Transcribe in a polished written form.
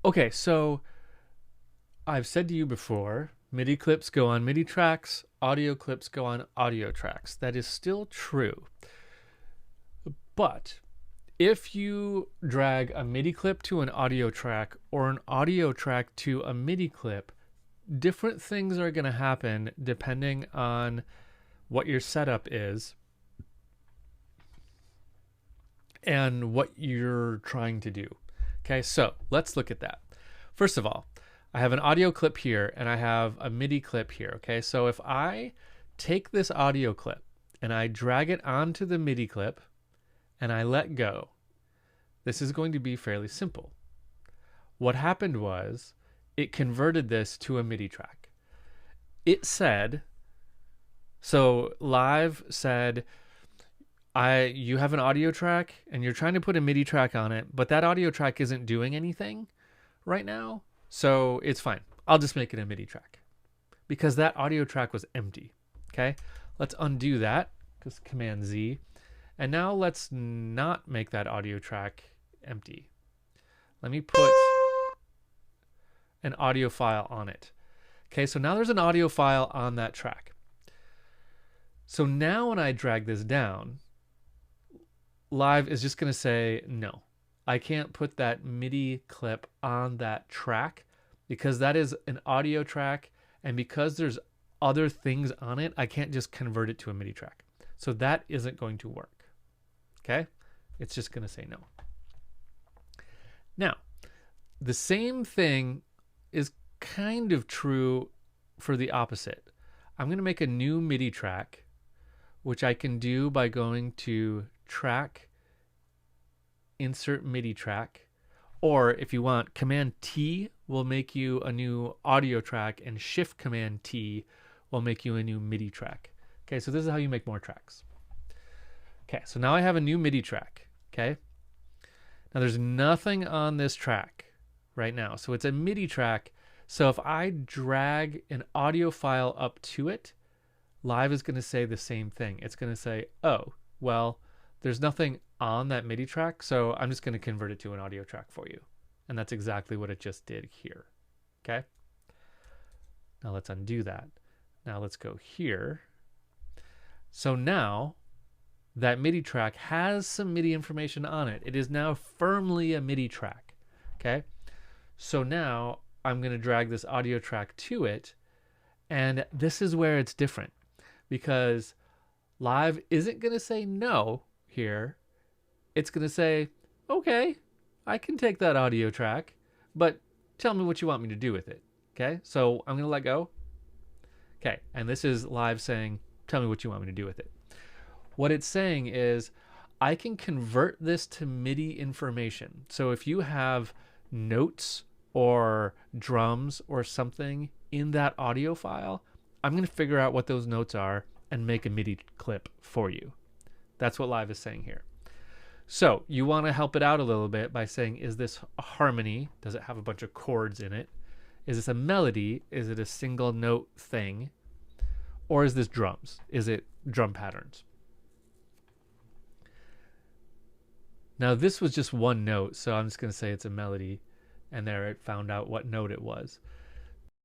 Okay, so I've said to you before, MIDI clips go on MIDI tracks, audio clips go on audio tracks. That is still true. But if you drag a MIDI clip to an audio track or an audio track to a MIDI clip, different things are going to happen depending on what your setup is and what you're trying to do. Okay, so let's look at that. First of all, I have an audio clip here and I have a MIDI clip here. Okay, so if I take this audio clip and I drag it onto the MIDI clip and I let go, this is going to be fairly simple. What happened was it converted this to a MIDI track. It said, so Live said, you have an audio track and you're trying to put a MIDI track on it, but that audio track isn't doing anything right now, so it's fine. I'll just make it a MIDI track because that audio track was empty. Okay, let's undo that because Command Z, and now let's not make that audio track empty. Let me put an audio file on it. Okay, so now there's an audio file on that track. So now when I drag this down, Live is just going to say, no, I can't put that MIDI clip on that track because that is an audio track, and because there's other things on it, I can't just convert it to a MIDI track. So that isn't going to work. Okay? It's just going to say no. Now, the same thing is kind of true for the opposite. I'm going to make a new MIDI track, which I can do by going to Track, Insert MIDI Track, or if you want, Command T will make you a new audio track, and Shift Command T will make you a new MIDI track. Okay, so this is how you make more tracks. Okay, so now I have a new MIDI track. Okay, now there's nothing on this track right now, so it's a MIDI track. So if I drag an audio file up to it, Live is going to say the same thing. It's going to say, oh, well, there's nothing on that MIDI track, so I'm just going to convert it to an audio track for you. And that's exactly what it just did here. Okay? Now let's undo that. Now let's go here. So now that MIDI track has some MIDI information on it. It is now firmly a MIDI track. Okay? So now I'm going to drag this audio track to it, and this is where it's different because Live isn't going to say no here. It's going to say, okay, I can take that audio track, but tell me what you want me to do with it. Okay, so I'm going to let go. Okay, and this is Live saying, tell me what you want me to do with it. What it's saying is, I can convert this to MIDI information. So if you have notes or drums or something in that audio file, I'm going to figure out what those notes are and make a MIDI clip for you. That's what Live is saying here. So you want to help it out a little bit by saying, is this a harmony? Does it have a bunch of chords in it? Is this a melody? Is it a single note thing? Or is this drums? Is it drum patterns? Now this was just one note, so I'm just going to say it's a melody, and there it found out what note it was.